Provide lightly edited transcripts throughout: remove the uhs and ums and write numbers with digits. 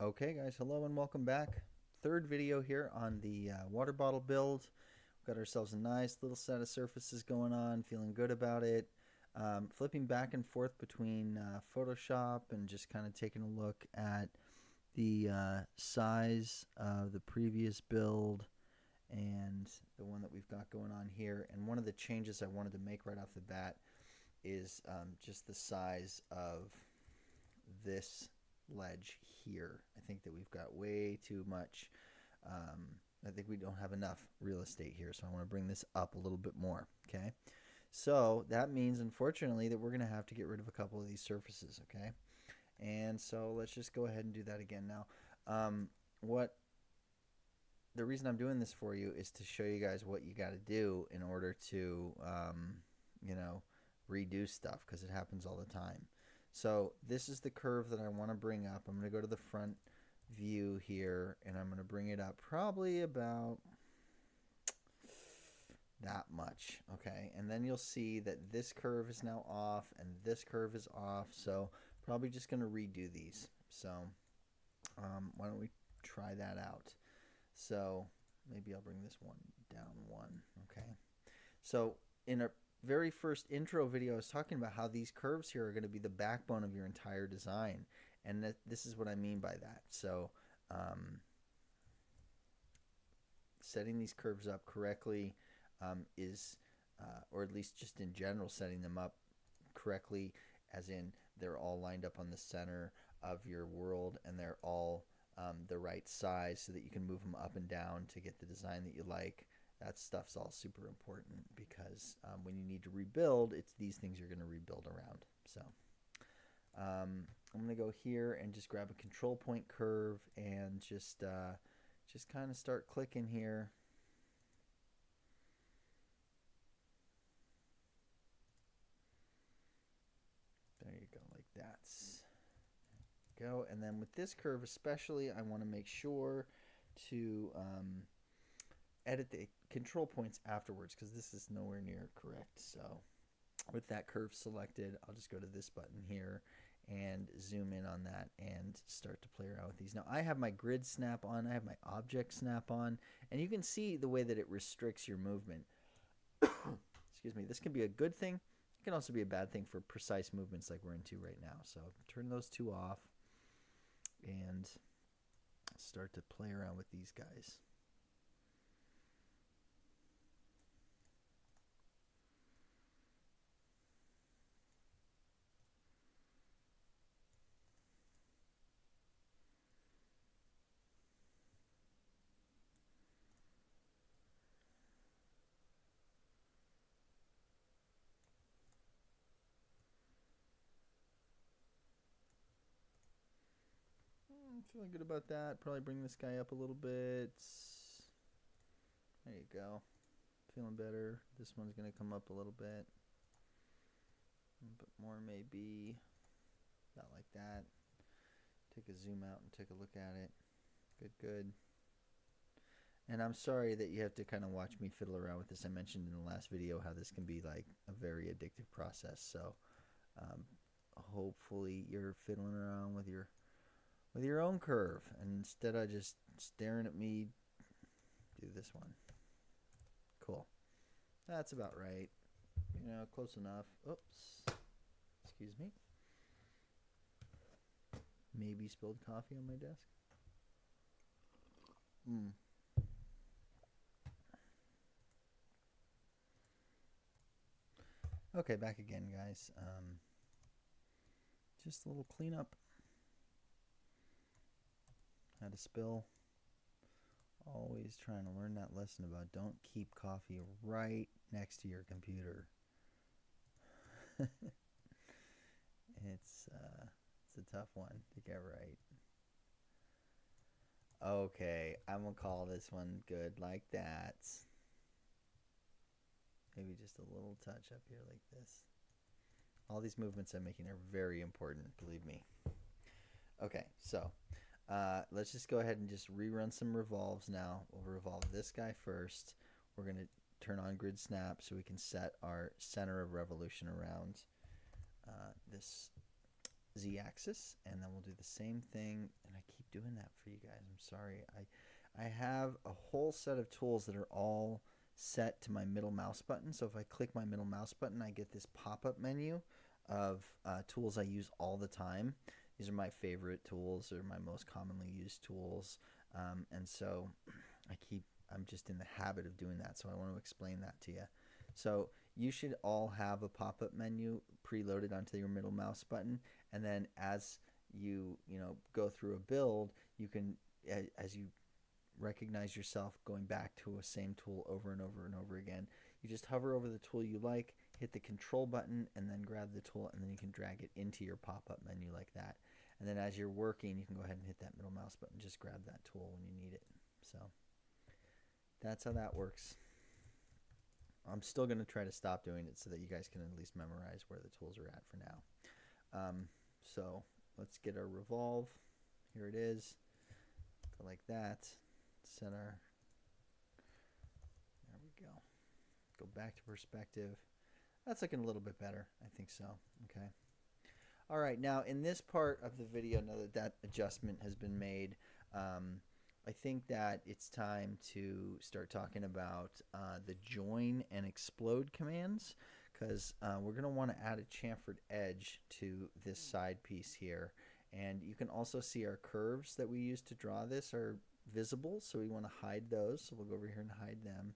Okay, guys, hello and welcome back. Third video here on the water bottle build. We've got ourselves a nice little set of surfaces going on, feeling good about it. Flipping back and forth between Photoshop and just kind of taking a look at the size of the previous build and the one that we've got going on here. And one of the changes I wanted to make right off the bat is just the size of this ledge here. I think that we've got way too much. I think we don't have enough real estate here, so I want to bring this up a little bit more. Okay, so that means, unfortunately, that we're going to have to get rid of a couple of these surfaces. Okay, and so let's just go ahead and do that again now. What the reason I'm doing this for you is to show you guys what you got to do in order to, you know, redo stuff, because it happens all the time. So this is the curve that I want to bring up. I'm going to go to the front view here, and I'm going to bring it up probably about that much. Okay, and then you'll see that this curve is now off and this curve is off. So probably just going to redo these. So why don't we try that out? So maybe I'll bring this one down one. Okay, so in a very first intro video, I was talking about how these curves here are going to be the backbone of your entire design, and this is what I mean by that. So setting these curves up correctly is, or at least just in general, setting them up correctly, as in they're all lined up on the center of your world and they're all the right size so that you can move them up and down to get the design that you like. That stuff's all super important, because when you need to rebuild, it's these things you're going to rebuild around. So I'm going to go here and just grab a control point curve and just kind of start clicking here. There you go, like that. Go. And then with this curve especially, I want to make sure to edit the control points afterwards, because this is nowhere near correct. So with that curve selected, I'll just go to this button here and zoom in on that and start to play around with these. Now I have my grid snap on, I have my object snap on, and you can see the way that it restricts your movement. Excuse me. This can be a good thing. It can also be a bad thing for precise movements like we're into right now. So turn those two off and start to play around with these guys. I'm feeling good about that. Probably bring this guy up a little bit. There you go. Feeling better. This one's going to come up a little bit. But more maybe. About like that. Take a zoom out and take a look at it. Good, good. And I'm sorry that you have to kind of watch me fiddle around with this. I mentioned in the last video how this can be like a very addictive process. So hopefully you're fiddling around with your own curve, and instead of just staring at me, do this one. Cool. That's about right. You know, close enough. Oops. Excuse me. Maybe spilled coffee on my desk. Okay, back again, guys. Just a little cleanup. Had a spill. Always trying to learn that lesson about don't keep coffee right next to your computer. It's a tough one to get right. Okay, I'm gonna call this one good like that. Maybe just a little touch up here like this. All these movements I'm making are very important, believe me. Okay, so let's just go ahead and just rerun some revolves now. We'll revolve this guy first. We're going to turn on grid snap so we can set our center of revolution around this z-axis, and then we'll do the same thing. And I keep keep doing that for you guys. I'm sorry. I have a whole set of tools that are all set to my middle mouse button. So if I click my middle mouse button, I get this pop-up menu of tools I use all the time. These are my favorite tools, or my most commonly used tools. And so I'm just in the habit of doing that. So I want to explain that to you. So you should all have a pop-up menu preloaded onto your middle mouse button. And then as you go through a build, you can, as you recognize yourself going back to a same tool over and over and over again, you just hover over the tool you like, hit the control button, and then grab the tool, and then you can drag it into your pop-up menu like that. And then as you're working, you can go ahead and hit that middle mouse button, just grab that tool when you need it. So that's how that works. I'm still going to try to stop doing it so that you guys can at least memorize where the tools are at for now. So let's get our revolve. Here it is. Go like that. Set our, there we go. Go back to perspective. That's looking a little bit better. I think so. Okay. All right. Now in this part of the video, now that adjustment has been made, I think that it's time to start talking about the join and explode commands, because we're going to want to add a chamfered edge to this side piece here. And you can also see our curves that we use to draw this are visible, so we want to hide those. So we'll go over here and hide them.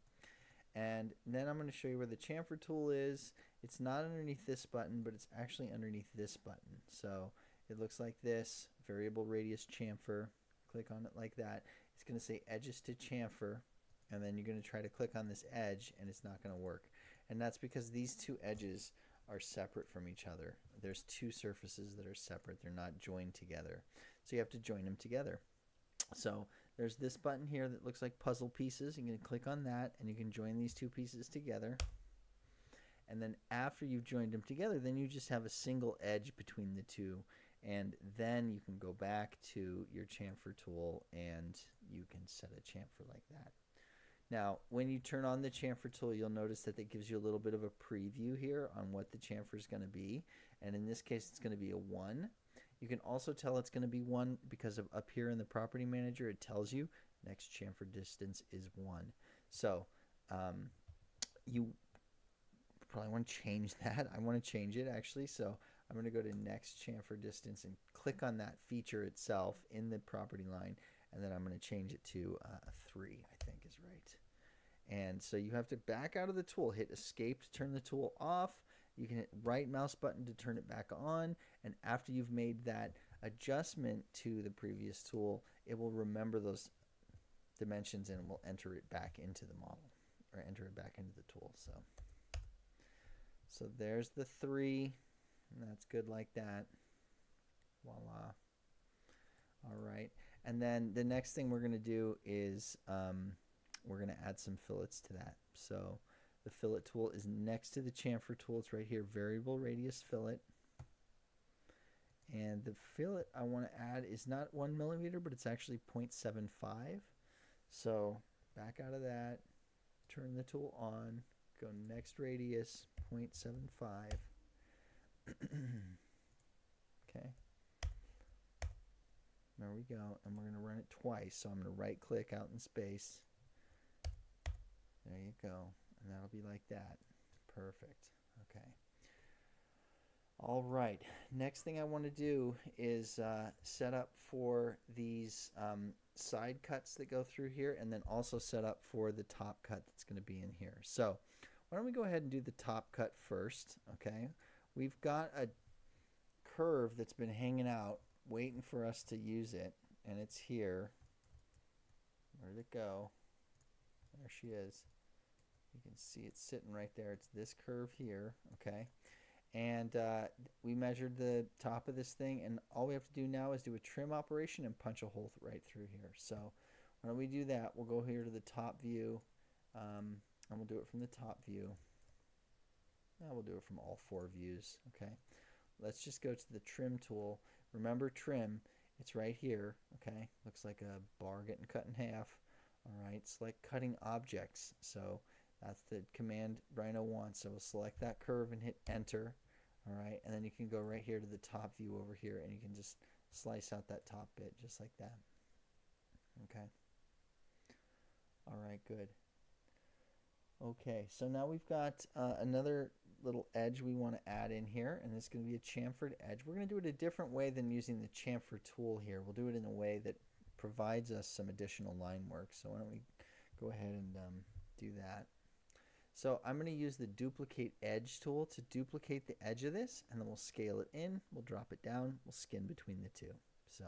And then I'm going to show you where the chamfer tool is. It's not underneath this button, but it's actually underneath this button. So it looks like this, variable radius chamfer. Click on it like that. It's going to say edges to chamfer, and then you're going to try to click on this edge, and it's not going to work. And that's because these two edges are separate from each other. There's two surfaces that are separate. They're not joined together. So you have to join them together. So there's this button here that looks like puzzle pieces. You can click on that, and you can join these two pieces together. And then after you've joined them together, then you just have a single edge between the two. And then you can go back to your chamfer tool, and you can set a chamfer like that. Now, when you turn on the chamfer tool, you'll notice that it gives you a little bit of a preview here on what the chamfer is going to be. And in this case, it's going to be a 1. You can also tell it's going to be 1 because of up here in the property manager, it tells you next chamfer distance is 1. So you probably want to change that. I want to change it actually. So I'm going to go to next chamfer distance and click on that feature itself in the property line. And then I'm going to change it to a 3, I think is right. And so you have to back out of the tool, hit escape to turn the tool off. You can hit right mouse button to turn it back on. And after you've made that adjustment to the previous tool, it will remember those dimensions and will enter it back into the model, or enter it back into the tool. So there's the 3. And that's good like that. Voila. All right. And then the next thing we're going to do is we're going to add some fillets to that. So the fillet tool is next to the chamfer tool. It's right here, variable radius fillet. And the fillet I want to add is not 1 millimeter, but it's actually 0.75. So back out of that, turn the tool on, go next radius, 0.75. Okay. There we go. And we're going to run it twice. So I'm going to right click out in space. There you go. And that'll be like that. Perfect. Okay. All right. Next thing I want to do is set up for these side cuts that go through here, and then also set up for the top cut that's going to be in here. So why don't we go ahead and do the top cut first, okay? We've got a curve that's been hanging out waiting for us to use it, and it's here. Where'd it go? There she is. You can see it's sitting right there. It's this curve here, okay? And we measured the top of this thing, and all we have to do now is do a trim operation and punch a hole right through here. So when we do that, we'll go here to the top view, and we'll do it from the top view. Now we'll do it from all 4 views, okay? Let's just go to the trim tool. Remember trim, it's right here, okay? Looks like a bar getting cut in half. All right, select cutting objects. So that's the command Rhino wants. So we'll select that curve and hit enter. All right, and then you can go right here to the top view over here, and you can just slice out that top bit just like that. Okay. All right, good. Okay, so now we've got another little edge we want to add in here, and it's going to be a chamfered edge. We're going to do it a different way than using the chamfer tool here. We'll do it in a way that provides us some additional line work. So why don't we go ahead and do that. So I'm going to use the duplicate edge tool to duplicate the edge of this, and then we'll scale it in, we'll drop it down, we'll skin between the two. So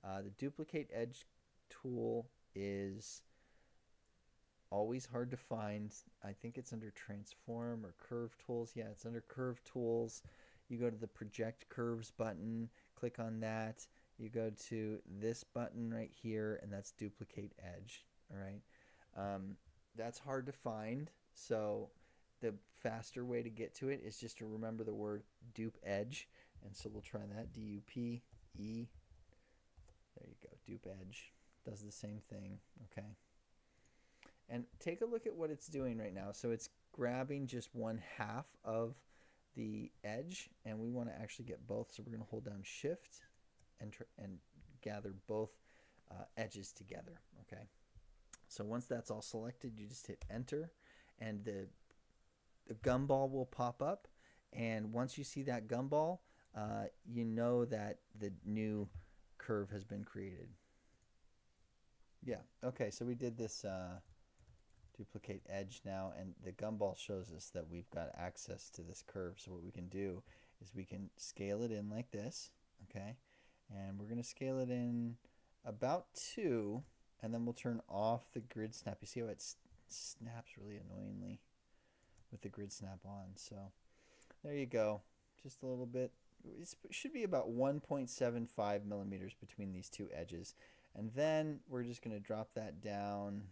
the duplicate edge tool is always hard to find. I think it's under transform or curve tools. Yeah, it's under curve tools. You go to the project curves button, click on that. You go to this button right here, and that's duplicate edge. All right. That's hard to find. So the faster way to get to it is just to remember the word dupe edge. And so we'll try that. D-U-P-E. There you go. Dupe edge. Does the same thing. Okay. And take a look at what it's doing right now. So it's grabbing just 1/2 of the edge, and we want to actually get both. So we're going to hold down Shift and gather both edges together. Okay. So once that's all selected, you just hit Enter, and the gumball will pop up. And once you see that gumball, you know that the new curve has been created. Yeah. Okay. So we did this duplicate edge now, and the gumball shows us that we've got access to this curve. So what we can do is we can scale it in like this. Okay. And we're going to scale it in about 2. And then we'll turn off the grid snap. You see how it snaps really annoyingly with the grid snap on. So there you go. Just a little bit. It should be about 1.75 millimeters between these two edges. And then we're just going to drop that down.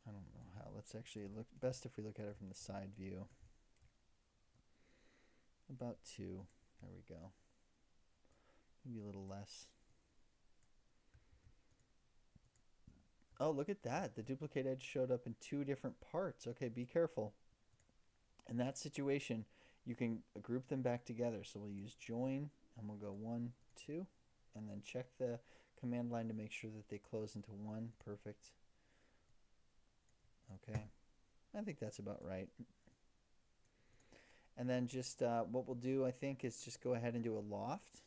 I don't know how. Let's actually look. Best if we look at it from the side view. About 2. There we go. Maybe a little less. Oh, look at that. The duplicate edge showed up in 2 different parts. Okay, be careful. In that situation, you can group them back together. So we'll use join, and we'll go 1, 2, and then check the command line to make sure that they close into 1. Perfect. Okay. I think that's about right. And then just what we'll do, I think, is just go ahead and do a loft.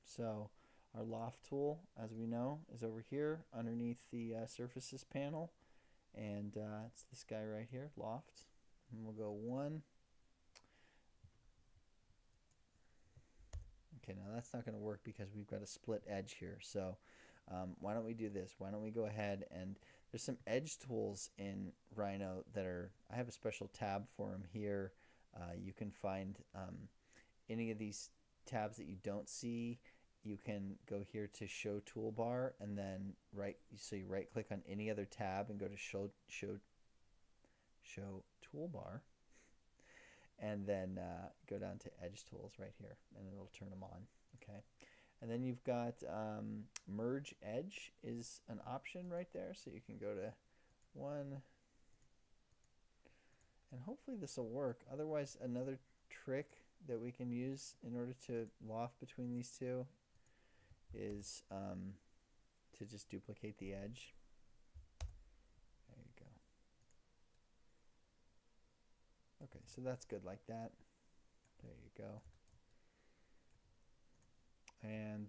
So our loft tool, as we know, is over here underneath the surfaces panel. And it's this guy right here, loft. And we'll go 1. Okay, now that's not going to work because we've got a split edge here. So why don't we do this? Why don't we go ahead and there's some edge tools in Rhino that are, I have a special tab for them here. You can find any of these tabs that you don't see. You can go here to show toolbar, and then you right click on any other tab and go to show toolbar, and then go down to edge tools right here, and it'll turn them on. Okay, and then you've got merge edge is an option right there, so you can go to 1, and hopefully this will work. Otherwise, another trick that we can use in order to loft between these two is to just duplicate the edge. There you go. Okay, so that's good like that. There you go. And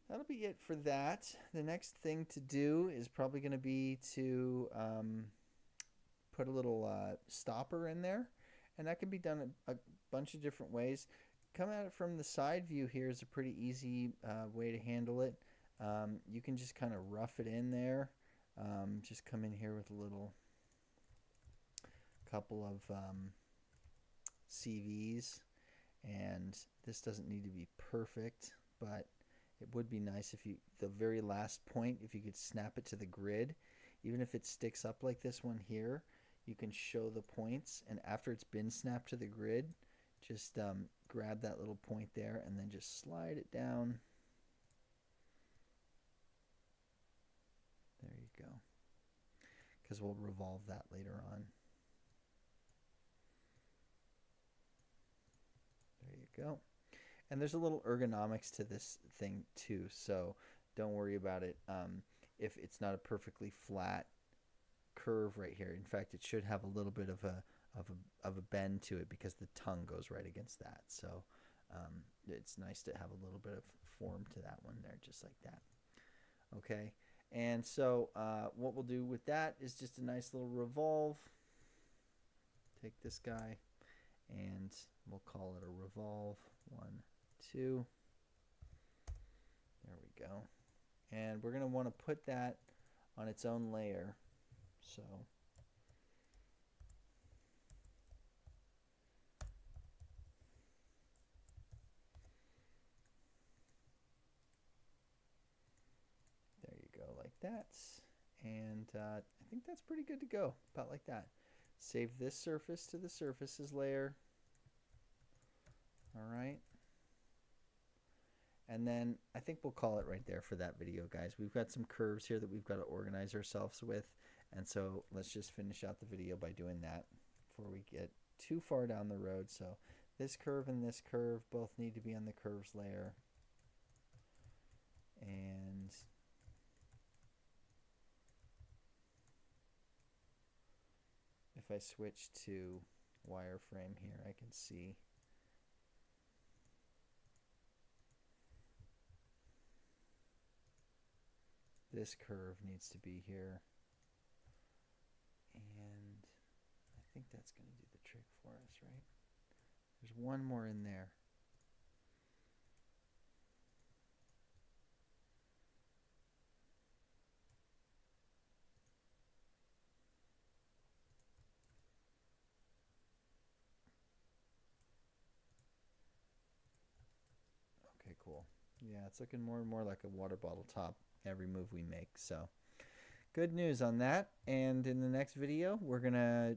that'll be it for that. The next thing to do is probably going to be to put a little stopper in there. And that can be done a bunch of different ways. Come at it from the side view here is a pretty easy way to handle it. You can just kind of rough it in there. Just come in here with a little couple of CVs, and this doesn't need to be perfect, but it would be nice if you, the very last point, if you could snap it to the grid. Even if it sticks up like this one here, you can show the points, and after it's been snapped to the grid, just grab that little point there and then just slide it down. There you go. Because we'll revolve that later on. There you go. And there's a little ergonomics to this thing too, so don't worry about it if it's not a perfectly flat curve right here. In fact, it should have a little bit of a bend to it because the tongue goes right against that. So it's nice to have a little bit of form to that one there, just like that. Okay, and so what we'll do with that is just a nice little revolve. Take this guy, and we'll call it a revolve. 1, 2. There we go. And we're going to want to put that on its own layer. So there you go, like that. And I think that's pretty good to go, about like that. Save this surface to the surfaces layer. All right. And then I think we'll call it right there for that video, guys. We've got some curves here that we've got to organize ourselves with. And so let's just finish out the video by doing that before we get too far down the road. So this curve and this curve both need to be on the curves layer. And if I switch to wireframe here, I can see this curve needs to be here. And I think that's going to do the trick for us, right? There's one more in there. Okay, cool. Yeah, it's looking more and more like a water bottle top every move we make. So good news on that. And in the next video, we're going to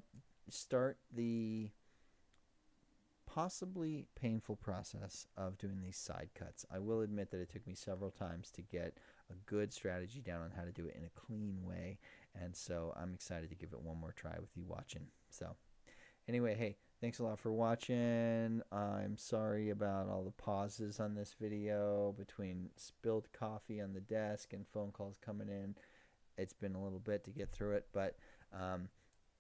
start the possibly painful process of doing these side cuts. I will admit that it took me several times to get a good strategy down on how to do it in a clean way. And so I'm excited to give it one more try with you watching. So anyway, hey, thanks a lot for watching. I'm sorry about all the pauses on this video between spilled coffee on the desk and phone calls coming in. It's been a little bit to get through it, but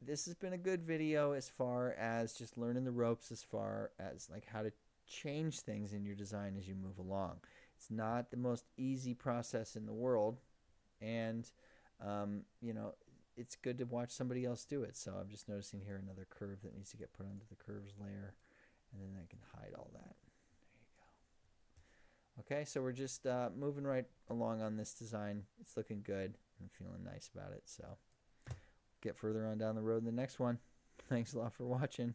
this has been a good video as far as just learning the ropes, as far as like how to change things in your design as you move along. It's not the most easy process in the world, and you know, it's good to watch somebody else do it. So I'm just noticing here another curve that needs to get put onto the curves layer, and then I can hide all that. There you go. Okay, so we're just moving right along on this design. It's looking good. I'm feeling nice about it. So get further on down the road in the next one. Thanks a lot for watching.